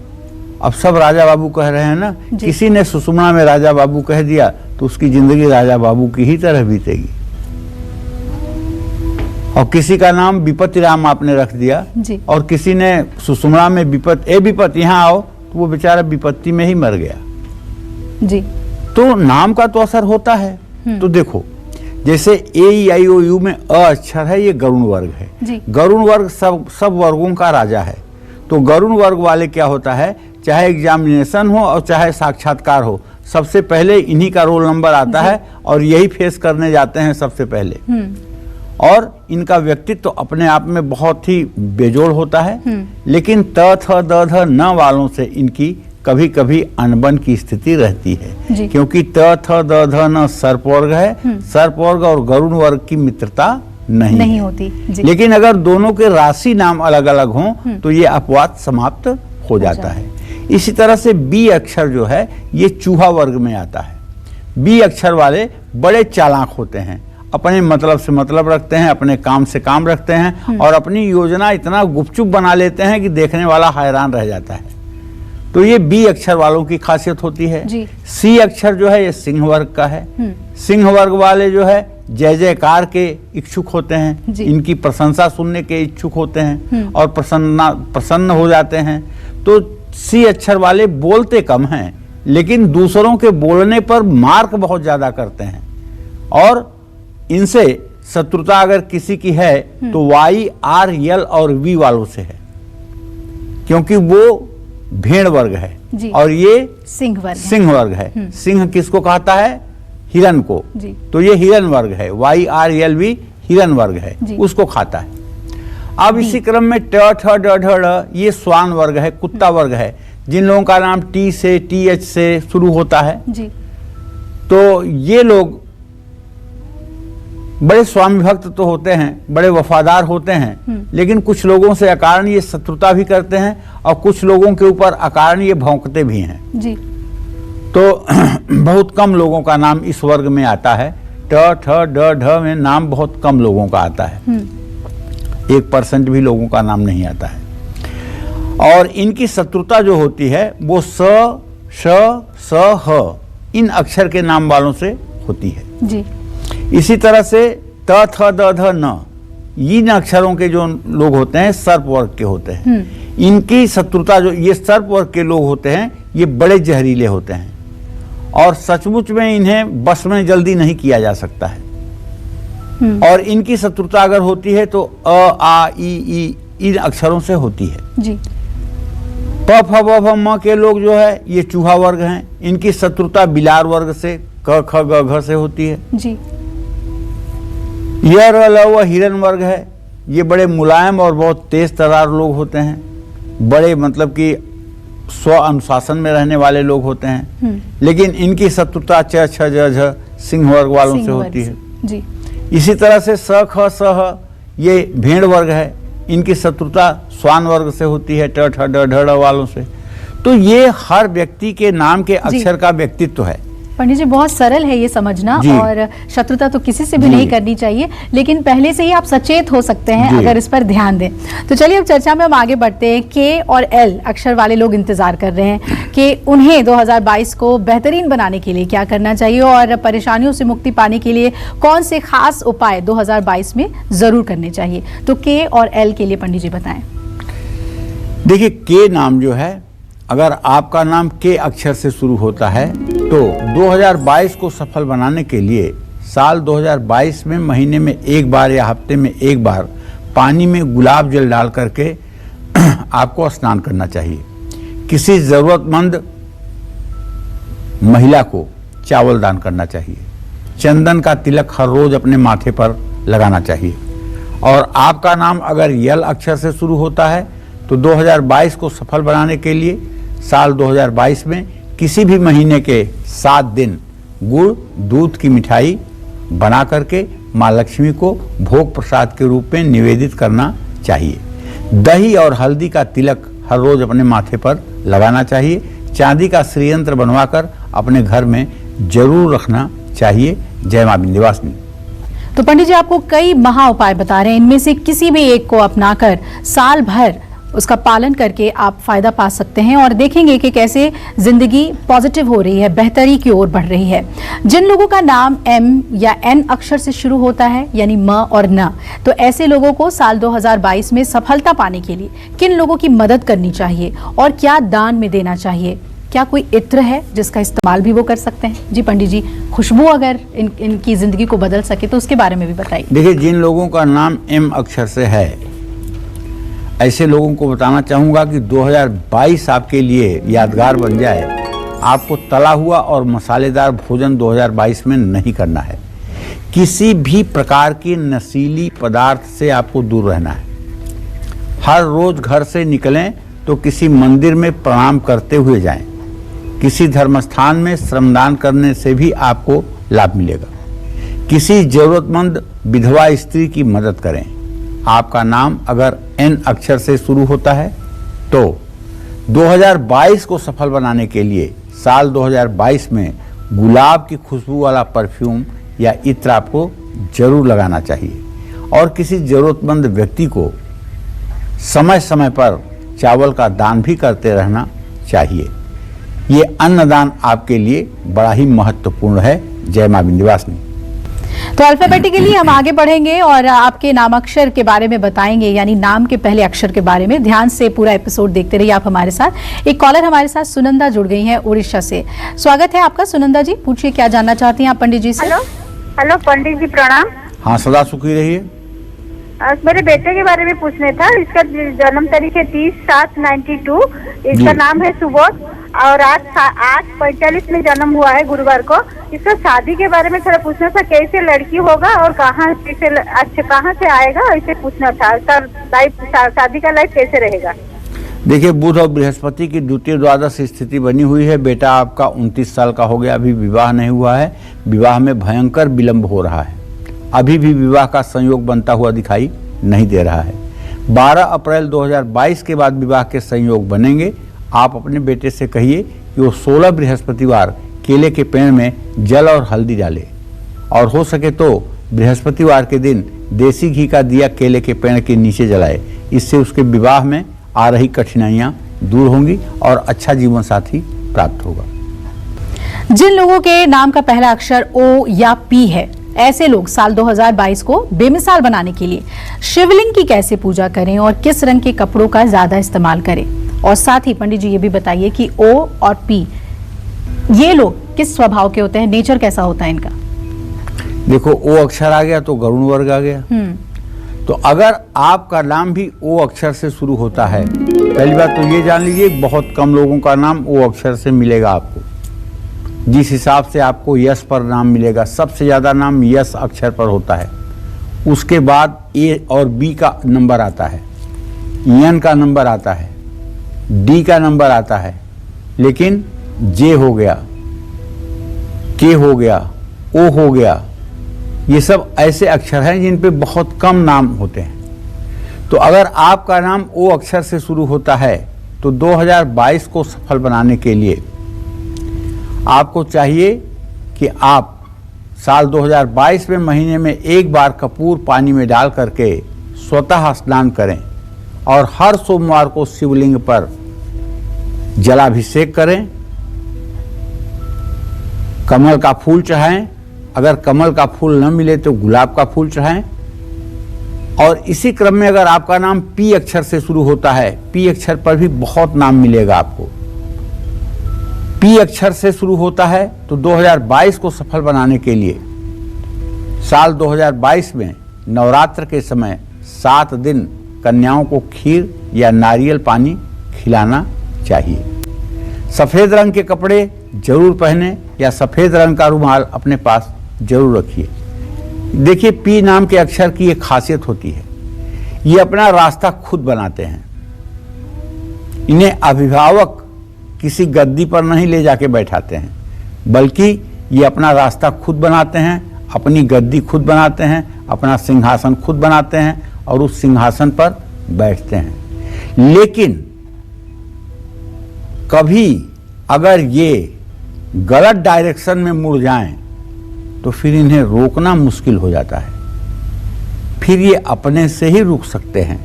अब सब राजा बाबू कह रहे हैं ना, किसी ने सुषुम्ना में राजा बाबू कह दिया तो उसकी जिंदगी राजा बाबू की ही तरह बीतेगी। और किसी का नाम विपत्ति राम आपने रख दिया जी। और किसी ने सुषुम्ना में विपत्ति यहाँ आओ तो वो बेचारा विपत्ति में ही मर गया जी। तो नाम का तो असर होता है। तो देखो जैसे AEIOU में अ अक्षर है, ये गरुण वर्ग है जी। गरुण वर्ग सब वर्गों का राजा है। तो गरुण वर्ग वाले क्या होता है, चाहे एग्जामिनेशन हो और चाहे साक्षात्कार हो, सबसे पहले इन्हीं का रोल नंबर आता है और यही फेस करने जाते हैं सबसे पहले। और इनका व्यक्तित्व तो अपने आप में बहुत ही बेजोड़ होता है, लेकिन त थ द ध न वालों से इनकी कभी कभी अनबन की स्थिति रहती है, क्योंकि त थ द ध न सर्प वर्ग है, सर्प वर्ग और गरुण वर्ग की मित्रता नहीं होती जी। लेकिन अगर दोनों के राशि नाम अलग अलग हों तो ये अपवाद समाप्त हो जाता है। इसी तरह से बी अक्षर जो है ये चूहा वर्ग में आता है। बी अक्षर वाले बड़े चालाक होते हैं, अपने मतलब से मतलब रखते हैं, अपने काम से काम रखते हैं और अपनी योजना इतना गुपचुप बना लेते हैं कि देखने वाला हैरान रह जाता है। तो ये बी अक्षर वालों की खासियत होती है। सी अक्षर जो है ये सिंह वर्ग का है। सिंह वर्ग वाले जो है जय जयकार के इच्छुक होते हैं, इनकी प्रशंसा सुनने के इच्छुक होते हैं और प्रसन्न हो जाते हैं। तो सी अक्षर वाले बोलते कम हैं लेकिन दूसरों के बोलने पर मार्क बहुत ज्यादा करते हैं और इनसे शत्रुता अगर किसी की है तो Y, R, L और V वालों से है, क्योंकि वो भेड़ वर्ग है और ये सिंह वर्ग है। सिंह किसको कहता है, हिरन को। तो ये हिरन वर्ग है, Y, R, L, V हिरन वर्ग है, उसको खाता है। अब इसी क्रम में ट ठ ड ढ ड़ ये स्वान वर्ग है, कुत्ता वर्ग है, जिन लोगों का नाम T से TH से शुरू होता है। तो ये लोग बड़े स्वामी भक्त तो होते हैं, बड़े वफादार होते हैं, लेकिन कुछ लोगों से अकारण ये शत्रुता भी करते हैं और कुछ लोगों के ऊपर अकारण ये भौंकते भी हैं जी। तो बहुत कम लोगों का नाम इस वर्ग में आता है। ट ठ ड ढ में नाम बहुत कम लोगों का आता है, 1% भी लोगों का नाम नहीं आता है। और इनकी शत्रुता जो होती है वो स, श, स, ह इन अक्षर के नाम वालों से होती है जी। इसी तरह से त थ द ध न इन अक्षरों के जो लोग होते हैं सर्प वर्ग के होते हैं। इनकी शत्रुता जो ये सर्प वर्ग के लोग होते हैं ये बड़े जहरीले होते हैं और सचमुच में इन्हें बस में जल्दी नहीं किया जा सकता है। और इनकी शत्रुता अगर होती है तो अ आ ई इन अक्षरों से होती है जी। प फ ब भ म के लोग जो है ये चूहा वर्ग हैं, इनकी शत्रुता बिलार वर्ग से क ख ग घ से होती है जी। यह र ल व हिरन वर्ग है, ये बड़े मुलायम और बहुत तेज तर्रार लोग होते हैं, बड़े मतलब कि स्व अनुशासन में रहने वाले लोग होते हैं, लेकिन इनकी शत्रुता च छ ज झ सिंह वर्ग वालों से होती है जी। इसी तरह से स ख स ह ये भेड़ वर्ग है, इनकी शत्रुता स्वान वर्ग से होती है, ट ठ ड ढ ड़ वालों से। तो ये हर व्यक्ति के नाम के अक्षर का व्यक्तित्व है। पंडित जी बहुत सरल है ये समझना, और शत्रुता तो किसी से भी नहीं करनी चाहिए, लेकिन पहले से ही आप सचेत हो सकते हैं अगर इस पर ध्यान दें। तो चलिए अब चर्चा में हम आगे बढ़ते हैं। के और एल अक्षर वाले लोग इंतजार कर रहे हैं कि उन्हें 2022 को बेहतरीन बनाने के लिए क्या करना चाहिए और परेशानियों से मुक्ति पाने के लिए कौन से खास उपाय 2022 में जरूर करने चाहिए। तो के और एल के लिए पंडित जी बताएं। देखिए के नाम जो है, अगर आपका नाम के अक्षर से शुरू होता है तो 2022 को सफल बनाने के लिए साल 2022 में महीने में एक बार या हफ्ते में एक बार पानी में गुलाब जल डाल करके आपको स्नान करना चाहिए। किसी जरूरतमंद महिला को चावल दान करना चाहिए। चंदन का तिलक हर रोज अपने माथे पर लगाना चाहिए। और आपका नाम अगर यल अक्षर से शुरू होता है तो 2022 को सफल बनाने के लिए साल 2022 में किसी भी महीने के 7 दिन गुड़ दूध की मिठाई बना करके माँ लक्ष्मी को भोग प्रसाद के रूप में निवेदित करना चाहिए। दही और हल्दी का तिलक हर रोज अपने माथे पर लगाना चाहिए। चांदी का श्रीयंत्र बनवाकर अपने घर में जरूर रखना चाहिए। जय मां विंध्यवासिनी। तो पंडित जी आपको कई महा उपाय बता रहे हैं, इनमें से किसी भी एक को अपनाकर साल भर उसका पालन करके आप फायदा पा सकते हैं और देखेंगे कि कैसे जिंदगी पॉजिटिव हो रही है, बेहतरी की ओर बढ़ रही है। जिन लोगों का नाम एम या एन अक्षर से शुरू होता है यानी म और न, तो ऐसे लोगों को साल 2022 में सफलता पाने के लिए किन लोगों की मदद करनी चाहिए और क्या दान में देना चाहिए? क्या कोई इत्र है जिसका इस्तेमाल भी वो कर सकते हैं? जी पंडित जी, खुशबू अगर इनकी जिंदगी को बदल सके तो उसके बारे में भी बताइए। देखिए, जिन लोगों का नाम एम अक्षर से है ऐसे लोगों को बताना चाहूँगा कि 2022 आपके लिए यादगार बन जाए। आपको तला हुआ और मसालेदार भोजन 2022 में नहीं करना है। किसी भी प्रकार की नशीली पदार्थ से आपको दूर रहना है। हर रोज घर से निकलें तो किसी मंदिर में प्रणाम करते हुए जाएं। किसी धर्मस्थान में श्रमदान करने से भी आपको लाभ मिलेगा। किसी जरूरतमंद विधवा स्त्री की मदद करें। आपका नाम अगर एन अक्षर से शुरू होता है तो 2022 को सफल बनाने के लिए साल 2022 में गुलाब की खुशबू वाला परफ्यूम या इत्र आपको जरूर लगाना चाहिए। और किसी जरूरतमंद व्यक्ति को समय समय पर चावल का दान भी करते रहना चाहिए। ये अन्नदान आपके लिए बड़ा ही महत्वपूर्ण है। जय मां विंध्यवासिनी। तो अल्फाबेटिकली हम आगे बढ़ेंगे और आपके नामाक्षर के बारे में बताएंगे, यानी नाम के पहले अक्षर के बारे में। ध्यान से पूरा एपिसोड देखते रहिए आप हमारे साथ। एक कॉलर हमारे साथ सुनंदा जुड़ गई हैं उड़ीसा से। स्वागत है आपका सुनंदा जी, पूछिए क्या जानना चाहती हैं आप पंडित जी से। हेलो पंडित जी प्रणाम। हाँ, सदा सुखी रहिए। मेरे बेटे के बारे में पूछने था। इसका जन्म तारीख है 30/7/92। इसका नाम है सुबोध और आज 8:45 में जन्म हुआ है गुरुवार को। इसका शादी के बारे में थोड़ा पूछना था, कैसे लड़की होगा और कहाँ से आएगा, ऐसे पूछना था। सर शादी का लाइफ कैसे रहेगा? देखिए, बुध और बृहस्पति की द्वितीय द्वादश स्थिति बनी हुई है। बेटा आपका 29 साल का हो गया, अभी विवाह नहीं हुआ है। विवाह में भयंकर विलंब हो रहा है। अभी भी विवाह का संयोग बनता हुआ दिखाई नहीं दे रहा है। 12 अप्रैल 2022 के बाद विवाह के संयोग बनेंगे। आप अपने बेटे से कहिए कि वो 16 बृहस्पतिवार केले के पेड़ में जल और हल्दी डाले और हो सके तो बृहस्पतिवार के दिन देसी घी का दिया केले के पेड़ के नीचे जलाए। इससे उसके विवाह में आ रही कठिनाइयां दूर होंगी और अच्छा जीवन साथी प्राप्त होगा। जिन लोगों के नाम का पहला अक्षर ओ या पी है, ऐसे लोग साल 2022 को बेमिसाल बनाने के लिए शिवलिंग की कैसे पूजा करें और किस रंग के कपड़ों का ज्यादा इस्तेमाल करें? और साथ ही पंडित जी ये भी बताइए कि ओ और पी ये लोग किस स्वभाव के होते हैं, नेचर कैसा होता है इनका? देखो ओ अक्षर आ गया तो गरुण वर्ग आ गया। तो अगर आपका नाम भी ओ अक्षर से शुरू होता है, पहली बात तो ये जान लीजिए बहुत कम लोगों का नाम ओ अक्षर से मिलेगा आपको। जिस हिसाब से आपको यश पर नाम मिलेगा, सबसे ज़्यादा नाम यश अक्षर पर होता है। उसके बाद ए और बी का नंबर आता है, एन का नंबर आता है, डी का नंबर आता है, लेकिन जे हो गया, के हो गया, ओ हो गया, ये सब ऐसे अक्षर हैं जिन पे बहुत कम नाम होते हैं। तो अगर आपका नाम ओ अक्षर से शुरू होता है तो 2022 को सफल बनाने के लिए आपको चाहिए कि आप साल 2022 में महीने में एक बार कपूर पानी में डाल करके स्वतः स्नान करें और हर सोमवार को शिवलिंग पर जलाभिषेक करें, कमल का फूल चढ़ाएं, अगर कमल का फूल न मिले तो गुलाब का फूल चढ़ाएं। और इसी क्रम में अगर आपका नाम पी अक्षर से शुरू होता है, पी अक्षर पर भी बहुत नाम मिलेगा आपको। पी अक्षर से शुरू होता है तो 2022 को सफल बनाने के लिए साल 2022 में नवरात्र के समय 7 दिन कन्याओं को खीर या नारियल पानी खिलाना चाहिए। सफ़ेद रंग के कपड़े जरूर पहने या सफ़ेद रंग का रुमाल अपने पास जरूर रखिए। देखिए, पी नाम के अक्षर की एक खासियत होती है, ये अपना रास्ता खुद बनाते हैं। इन्हें अभिभावक किसी गद्दी पर नहीं ले जाके बैठाते हैं, बल्कि ये अपना रास्ता खुद बनाते हैं, अपनी गद्दी खुद बनाते हैं, अपना सिंहासन खुद बनाते हैं और उस सिंहासन पर बैठते हैं। लेकिन कभी अगर ये गलत डायरेक्शन में मुड़ जाएं तो फिर इन्हें रोकना मुश्किल हो जाता है। फिर ये अपने से ही रुक सकते हैं,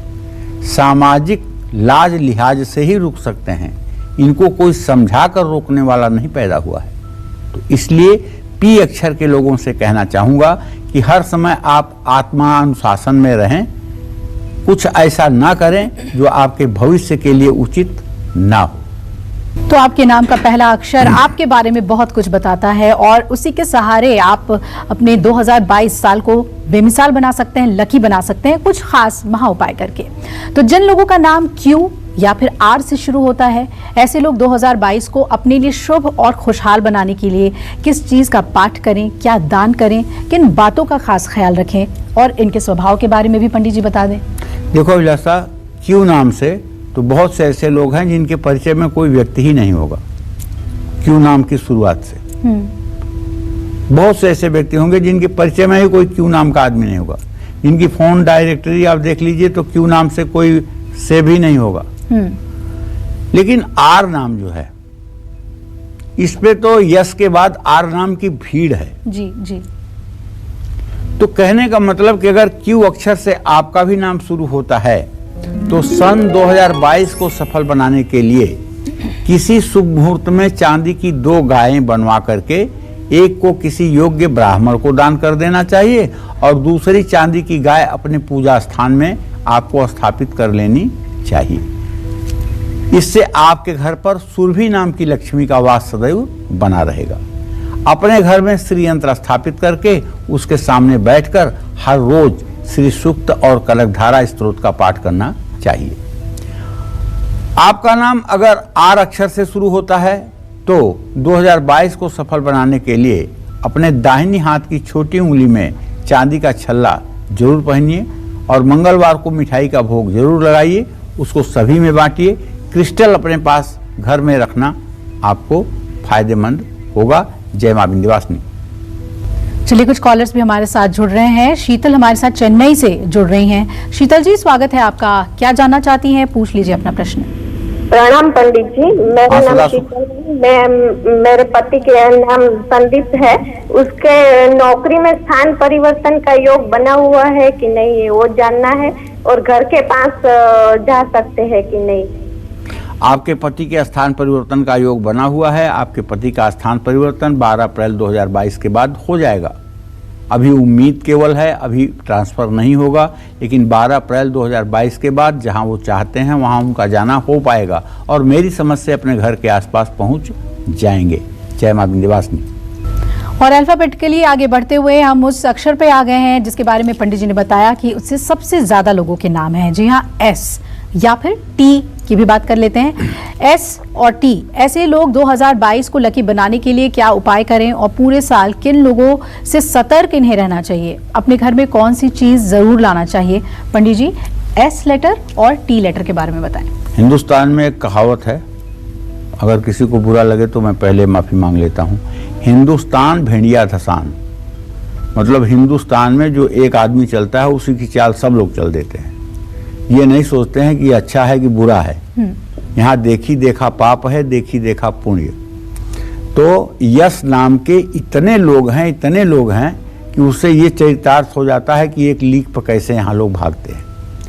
सामाजिक लाज लिहाज से ही रुक सकते हैं। इनको कोई समझा कर रोकने वाला नहीं पैदा हुआ है। तो इसलिए पी अक्षर के लोगों से कहना चाहूँगा कि हर समय आप आत्मानुशासन में रहें, कुछ ऐसा ना करें जो आपके भविष्य के लिए उचित ना हो। तो आपके नाम का पहला अक्षर आपके बारे में बहुत कुछ बताता है और उसी के सहारे आप अपने 2022 साल को बेमिसाल बना सकते हैं, लकी बना सकते हैं, कुछ खास महा उपाय करके। तो जिन लोगों का नाम क्यू या फिर आर से शुरू होता है, ऐसे लोग 2022 को अपने लिए शुभ और खुशहाल बनाने के लिए किस चीज का पाठ करें, क्या दान करें, किन बातों का खास ख्याल रखें और इनके स्वभाव के बारे में भी पंडित जी बता दें। देखो अभिलाषा, क्यू नाम से तो बहुत से ऐसे लोग हैं जिनके परिचय में कोई व्यक्ति ही नहीं होगा। क्यू नाम की शुरुआत से बहुत से ऐसे व्यक्ति होंगे जिनके परिचय में ही कोई क्यू नाम का आदमी नहीं होगा। जिनकी फोन डायरेक्टरी आप देख लीजिए तो क्यू नाम से कोई सेव ही नहीं होगा। लेकिन आर नाम जो है, इस पे तो यश के बाद आर नाम की भीड़ है। जी जी। तो कहने का मतलब कि अगर क्यू अक्षर से आपका भी नाम शुरू होता है तो सन 2022 को सफल बनाने के लिए किसी शुभ मुहूर्त में चांदी की 2 गायें बनवा करके एक को किसी योग्य ब्राह्मण को दान कर देना चाहिए और दूसरी चांदी की गाय अपने पूजा स्थान में आपको स्थापित कर लेनी चाहिए। इससे आपके घर पर सुरभि नाम की लक्ष्मी का वास सदैव बना रहेगा। अपने घर में श्री यंत्र स्थापित करके उसके सामने बैठकर हर रोज श्री सूक्त और कनकधारा स्तोत्र का पाठ करना चाहिए। आपका नाम अगर आर अक्षर से शुरू होता है तो 2022 को सफल बनाने के लिए अपने दाहिनी हाथ की छोटी उंगली में चांदी का छल्ला जरूर पहनिए और मंगलवार को मिठाई का भोग जरूर लगाइए, उसको सभी में बांटिए। क्रिस्टल अपने पास घर में रखना आपको फायदेमंद होगा। जय मां विंध्यवासिनी। चलिए, कुछ कॉलर्स भी हमारे साथ जुड़ रहे हैं। शीतल हमारे साथ चेन्नई से जुड़ रही हैं। शीतल जी, स्वागत है आपका। क्या जानना चाहती हैं, पूछ लीजिए अपना प्रश्न। प्रणाम पंडित जी, मेरा नाम शीतल है। मेरे पति के नाम संदीप है। उसके नौकरी में स्थान परिवर्तन का योग बना हुआ है कि नहीं, वो जानना है। और घर के पास जा सकते हैं कि नहीं। आपके पति के स्थान परिवर्तन का योग बना हुआ है। आपके पति का स्थान परिवर्तन 12 अप्रैल 2022 के बाद हो जाएगा। अभी उम्मीद केवल है, अभी ट्रांसफर नहीं होगा, लेकिन 12 अप्रैल 2022 के बाद जहां वो चाहते हैं वहां उनका जाना हो पाएगा और मेरी समझ से अपने घर के आसपास पहुंच जाएंगे। जय मां विंध्यवासिनी। और अल्फाबेट के लिए आगे बढ़ते हुए हम उस अक्षर पे आ गए हैं जिसके बारे में पंडित जी ने बताया कि उससे सबसे ज्यादा लोगों के नाम हैं। जी हाँ, एस या फिर टी की भी बात कर लेते हैं। एस और टी, ऐसे लोग 2022 को लकी बनाने के लिए क्या उपाय करें और पूरे साल किन लोगों से सतर्क इन्हें रहना चाहिए, अपने घर में कौन सी चीज जरूर लाना चाहिए? पंडित जी, एस लेटर और टी लेटर के बारे में बताएं। हिंदुस्तान में एक कहावत है, अगर किसी को बुरा लगे तो मैं पहले माफी मांग लेता हूँ। हिंदुस्तान भेड़िया धसान, मतलब हिंदुस्तान में जो एक आदमी चलता है उसी की चाल सब लोग चल देते हैं। ये नहीं सोचते हैं कि ये अच्छा है कि बुरा है। यहाँ देखी देखा पाप है, देखी देखा पुण्य। तो यश नाम के इतने लोग हैं कि उससे ये चरितार्थ हो जाता है कि एक लीक पर कैसे यहाँ लोग भागते हैं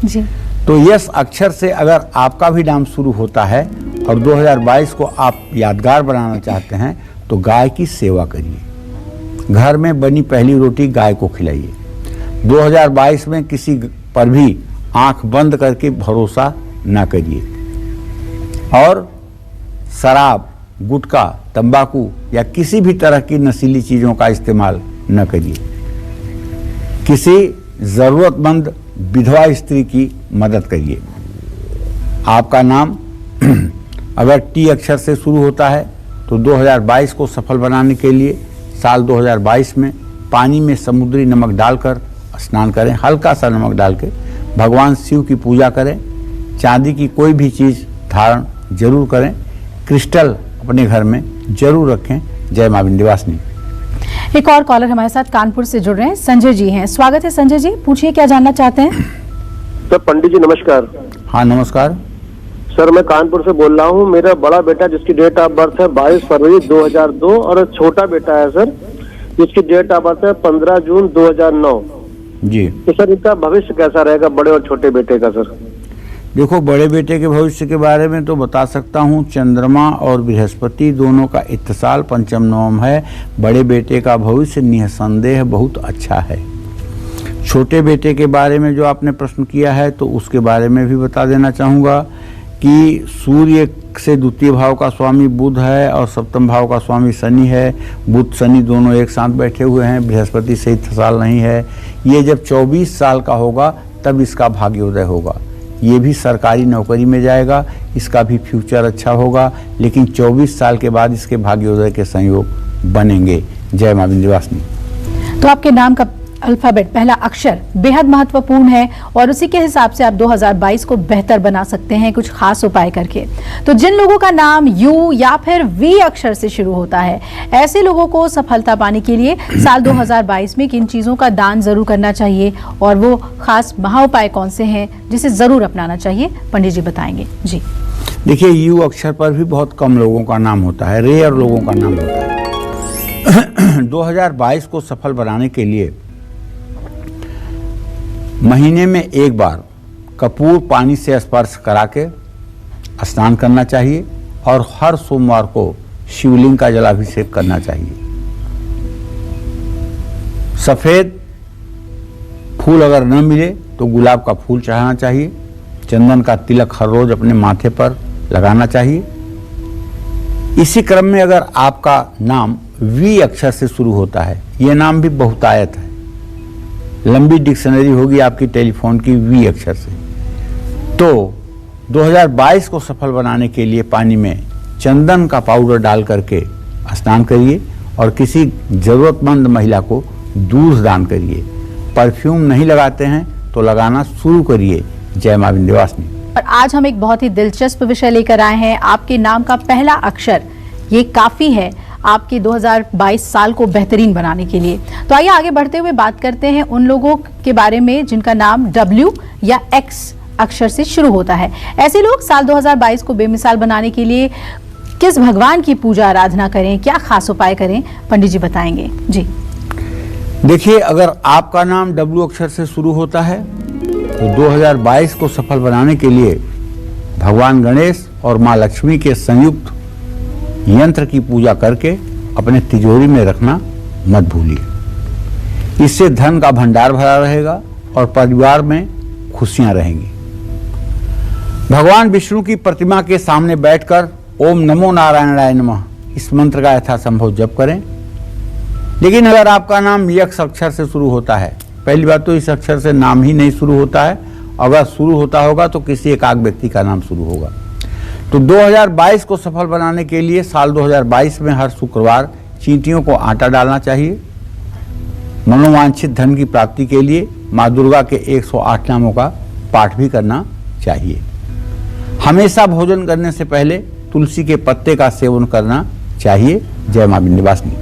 जी। तो यश अक्षर से अगर आपका भी नाम शुरू होता है और 2022 को आप यादगार बनाना चाहते हैं तो गाय की सेवा करिए, घर में बनी पहली रोटी गाय को खिलाइए। 2022 में किसी पर भी आंख बंद करके भरोसा ना करिए और शराब, गुटखा, तंबाकू या किसी भी तरह की नशीली चीज़ों का इस्तेमाल न करिए। किसी ज़रूरतमंद विधवा स्त्री की मदद करिए। आपका नाम अगर टी अक्षर से शुरू होता है तो 2022 को सफल बनाने के लिए साल 2022 में पानी में समुद्री नमक डालकर स्नान करें, हल्का सा नमक डाल के भगवान शिव की पूजा करें, चांदी की कोई भी चीज़ धारण जरूर करें, क्रिस्टल अपने घर में जरूर रखें। जय मां विंध्यवासिनी। एक और कॉलर हमारे साथ कानपुर से जुड़ रहे हैं, संजय जी हैं। स्वागत है संजय जी, पूछिए क्या जानना चाहते हैं? सर पंडित जी नमस्कार। हाँ नमस्कार सर, मैं कानपुर से बोल रहा हूँ। मेरा बड़ा बेटा जिसकी डेट ऑफ बर्थ है 22 फरवरी 2002 और छोटा बेटा है सर जिसकी डेट ऑफ बर्थ है 15 जून 2009 जी। तो सर इनका भविष्य कैसा रहेगा, बड़े और छोटे बेटे का? सर देखो, बड़े बेटे के भविष्य के बारे में तो बता सकता हूँ। चंद्रमा और बृहस्पति दोनों का इत्तिसाल पंचम नवम है। बड़े बेटे का भविष्य निसंदेह बहुत अच्छा है। छोटे बेटे के बारे में जो आपने प्रश्न किया है तो उसके बारे में भी बता देना चाहूँगा कि सूर्य से द्वितीय भाव का स्वामी बुध है और सप्तम भाव का स्वामी शनि है। बुध शनि दोनों एक साथ बैठे हुए हैं, बृहस्पति से इत्तिसाल नहीं है। ये जब 24 साल का होगा तब इसका भाग्योदय होगा। ये भी सरकारी नौकरी में जाएगा, इसका भी फ्यूचर अच्छा होगा, लेकिन 24 साल के बाद इसके भाग्योदय के संयोग बनेंगे। जय मां विंध्यवासिनी। तो आपके नाम का अल्फाबेट पहला अक्षर बेहद महत्वपूर्ण है और उसी के हिसाब से आप 2022 को बेहतर बना सकते हैं कुछ खास उपाय करके। तो जिन लोगों का नाम यू या फिर वी अक्षर से शुरू होता है, ऐसे लोगों को सफलता पाने के लिए साल 2022 में किन चीजों का दान जरूर करना चाहिए और वो खास महाउपाय कौन से हैं जिसे जरूर अपनाना चाहिए, पंडित जी बताएंगे। जी देखिए, यू अक्षर पर भी बहुत कम लोगों का नाम होता है, रेयर लोगों का नाम होता है। 2022 को सफल बनाने के लिए महीने में एक बार कपूर पानी से स्पर्श करा के स्नान करना चाहिए और हर सोमवार को शिवलिंग का जलाभिषेक करना चाहिए। सफेद फूल अगर न मिले तो गुलाब का फूल चढ़ाना चाहिए। चंदन का तिलक हर रोज अपने माथे पर लगाना चाहिए। इसी क्रम में अगर आपका नाम वी अक्षर से शुरू होता है, यह नाम भी बहुतायत है, लंबी डिक्शनरी होगी आपकी टेलीफोन की वी अक्षर से, तो 2022 को सफल बनाने के लिए पानी में चंदन का पाउडर डाल करके स्नान करिए और किसी जरूरतमंद महिला को दूध दान करिए। परफ्यूम नहीं लगाते हैं तो लगाना शुरू करिए। जय मां विंध्यवासिनी। और आज हम एक बहुत ही दिलचस्प विषय लेकर आए हैं। आपके नाम का पहला अक्षर ये काफी है आपके 2022 साल को बेहतरीन बनाने के लिए। तो आइए आगे बढ़ते हुए बात करते हैं उन लोगों के बारे में जिनका नाम W या X अक्षर से शुरू होता है। ऐसे लोग साल 2022 को बेमिसाल बनाने के लिए किस भगवान की पूजा आराधना करें, क्या खास उपाय करें, पंडित जी बताएंगे। जी देखिए, अगर आपका नाम W अक्षर से शुरू होता है तो 2022 को सफल बनाने के लिए भगवान गणेश और माँ लक्ष्मी के संयुक्त यंत्र की पूजा करके अपने तिजोरी में रखना मत भूलिए। इससे धन का भंडार भरा रहेगा और परिवार में खुशियां रहेंगी। भगवान विष्णु की प्रतिमा के सामने बैठकर ओम नमो नारायणाय नमः इस मंत्र का यथासंभव जप करें। लेकिन अगर आपका नाम यक्ष अक्षर से शुरू होता है, पहली बात तो इस अक्षर से नाम ही नहीं शुरू होता है, अगर शुरू होता होगा तो किसी एकाक व्यक्ति का नाम शुरू होगा। तो 2022 को सफल बनाने के लिए साल 2022 में हर शुक्रवार चींटियों को आटा डालना चाहिए। मनोवांछित धन की प्राप्ति के लिए माँ दुर्गा के 108 नामों का पाठ भी करना चाहिए। हमेशा भोजन करने से पहले तुलसी के पत्ते का सेवन करना चाहिए। जय मां विंध्यवासिनी।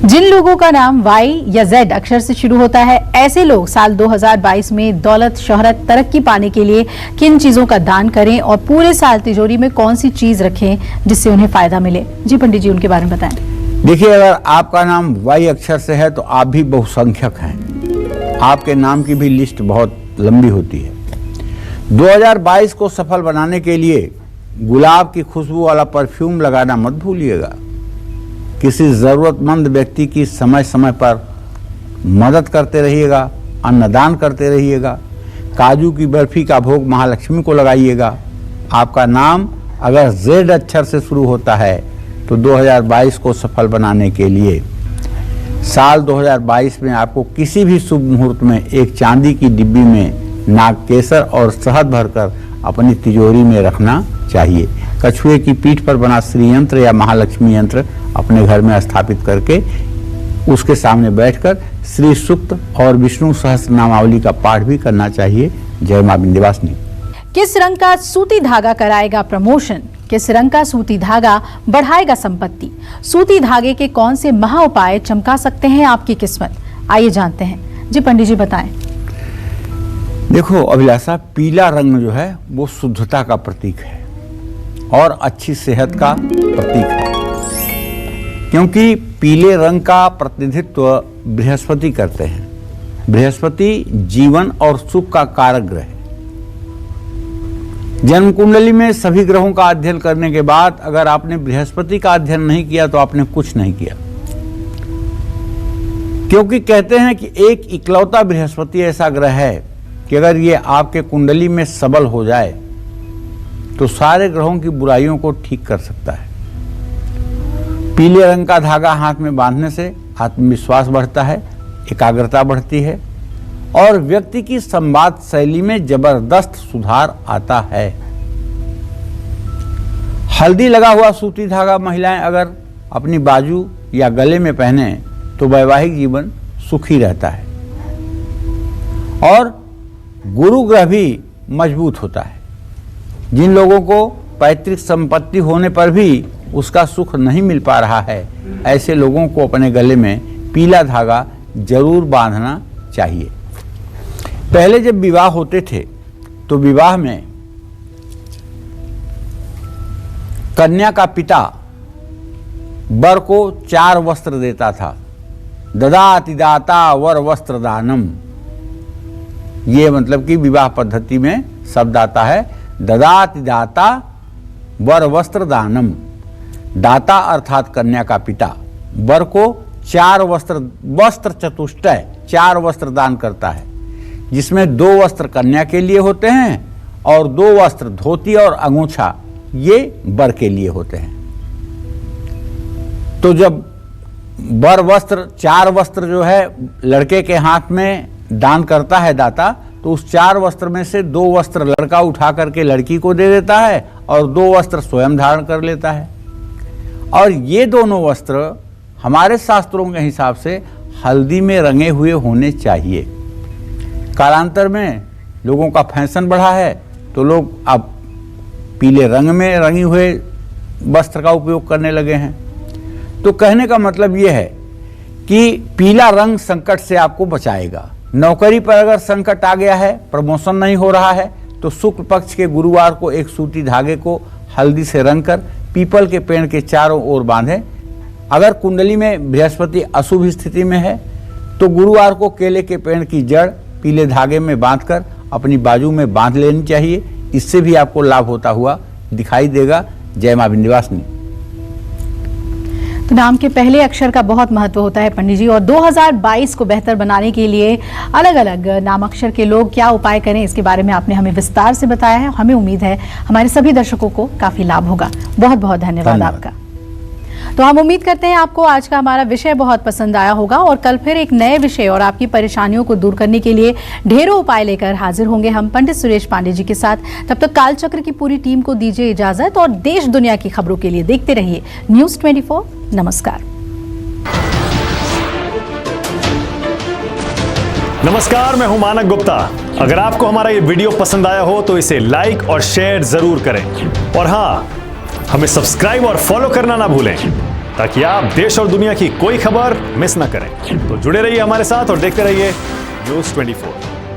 जिन लोगों का नाम वाई या जेड अक्षर से शुरू होता है, ऐसे लोग साल 2022 में दौलत, शोहरत, तरक्की पाने के लिए किन चीजों का दान करें और पूरे साल तिजोरी में कौन सी चीज रखें जिससे उन्हें फायदा मिले? जी पंडित जी, उनके बारे में बताएं। देखिए, अगर आपका नाम वाई अक्षर से है तो आप भी बहुसंख्यक हैं। आपके नाम की भी लिस्ट बहुत लंबी होती है। 2022 को सफल बनाने के लिए गुलाब की खुशबू वाला परफ्यूम लगाना मत भूलिएगा। किसी जरूरतमंद व्यक्ति की समय समय पर मदद करते रहिएगा, अन्नदान करते रहिएगा। काजू की बर्फी का भोग महालक्ष्मी को लगाइएगा। आपका नाम अगर जेड अक्षर से शुरू होता है तो 2022 को सफल बनाने के लिए साल 2022 में आपको किसी भी शुभ मुहूर्त में एक चांदी की डिब्बी में नागकेसर और शहद भरकर अपनी तिजोरी में रखना चाहिए। कछुए की पीठ पर बना श्री यंत्र या महालक्ष्मी यंत्र अपने घर में स्थापित करके उसके सामने बैठकर श्री सूक्त और विष्णु सहस्त्र नामावली का पाठ भी करना चाहिए। जय मां विंध्यवासिनी। किस रंग का सूती धागा कराएगा प्रमोशन? किस रंग का सूती धागा बढ़ाएगा संपत्ति? सूती धागे के कौन से महा उपाय चमका सकते हैं आपकी किस्मत? आइए जानते हैं। जी पंडित जी बताएं। देखो अभिलाषा, पीला रंग जो है वो शुद्धता का प्रतीक है और अच्छी सेहत का प्रतीक है, क्योंकि पीले रंग का प्रतिनिधित्व बृहस्पति करते हैं। बृहस्पति जीवन और सुख का कारक ग्रह है। जन्म कुंडली में सभी ग्रहों का अध्ययन करने के बाद अगर आपने बृहस्पति का अध्ययन नहीं किया तो आपने कुछ नहीं किया, क्योंकि कहते हैं कि एक इकलौता बृहस्पति ऐसा ग्रह है कि अगर ये आपके कुंडली में सबल हो जाए तो सारे ग्रहों की बुराइयों को ठीक कर सकता है। पीले रंग का धागा हाथ में बांधने से आत्मविश्वास बढ़ता है, एकाग्रता बढ़ती है और व्यक्ति की संवाद शैली में जबरदस्त सुधार आता है। हल्दी लगा हुआ सूती धागा महिलाएं अगर अपनी बाजू या गले में पहने तो वैवाहिक जीवन सुखी रहता है और गुरु ग्रह भी मजबूत होता है। जिन लोगों को पैतृक संपत्ति होने पर भी उसका सुख नहीं मिल पा रहा है, ऐसे लोगों को अपने गले में पीला धागा जरूर बांधना चाहिए। पहले जब विवाह होते थे तो विवाह में कन्या का पिता वर को 4 वस्त्र देता था। ददाति दाता वर वस्त्र दानम, ये मतलब कि विवाह पद्धति में शब्द आता है ददाति दाता वर वस्त्र दानम। दाता अर्थात कन्या का पिता वर को 4 वस्त्र चतुष्टय 4 वस्त्र दान करता है, जिसमें 2 वस्त्र कन्या के लिए होते हैं और 2 वस्त्र धोती और अंगूछा ये वर के लिए होते हैं। तो जब वर वस्त्र 4 वस्त्र जो है लड़के के हाथ में दान करता है दाता, तो उस 4 वस्त्र में से 2 वस्त्र लड़का उठा करके लड़की को दे देता है और 2 वस्त्र स्वयं धारण कर लेता है। और ये दोनों वस्त्र हमारे शास्त्रों के हिसाब से हल्दी में रंगे हुए होने चाहिए। कालांतर में लोगों का फैशन बढ़ा है तो लोग अब पीले रंग में रंगे हुए वस्त्र का उपयोग करने लगे हैं। तो कहने का मतलब ये है कि पीला रंग संकट से आपको बचाएगा। नौकरी पर अगर संकट आ गया है, प्रमोशन नहीं हो रहा है, तो शुक्ल पक्ष के गुरुवार को एक सूती धागे को हल्दी से रंगकर पीपल के पेड़ के चारों ओर बांधें। अगर कुंडली में बृहस्पति अशुभ स्थिति में है तो गुरुवार को केले के पेड़ की जड़ पीले धागे में बांधकर अपनी बाजू में बांध लेनी चाहिए। इससे भी आपको लाभ होता हुआ दिखाई देगा। जय मां विंध्यवासिनी। तो नाम के पहले अक्षर का बहुत महत्व होता है पंडित जी, और 2022 को बेहतर बनाने के लिए अलग अलग नाम अक्षर के लोग क्या उपाय करें, इसके बारे में आपने हमें विस्तार से बताया है। हमें उम्मीद है हमारे सभी दर्शकों को काफी लाभ होगा। बहुत बहुत धन्यवाद आपका। तो हम उम्मीद करते हैं आपको आज का हमारा विषय बहुत पसंद आया होगा और कल फिर एक नए विषय और आपकी परेशानियों को दूर करने के लिए ढेरों उपाय लेकर हाजिर होंगे हम पंडित सुरेश पांडे जी के साथ। तब तक कालचक्र की पूरी टीम को दीजिए इजाजत और देश दुनिया की खबरों के लिए देखते रहिए न्यूज़ 24। नमस्कार। नमस्कार, मैं हूं मानक गुप्ता। अगर आपको हमारा ये वीडियो पसंद आया हो तो इसे लाइक और शेयर जरूर करें और हाँ, हमें सब्सक्राइब और फॉलो करना ना भूलें ताकि आप देश और दुनिया की कोई खबर मिस ना करें। तो जुड़े रहिए हमारे साथ और देखते रहिए न्यूज़ 24।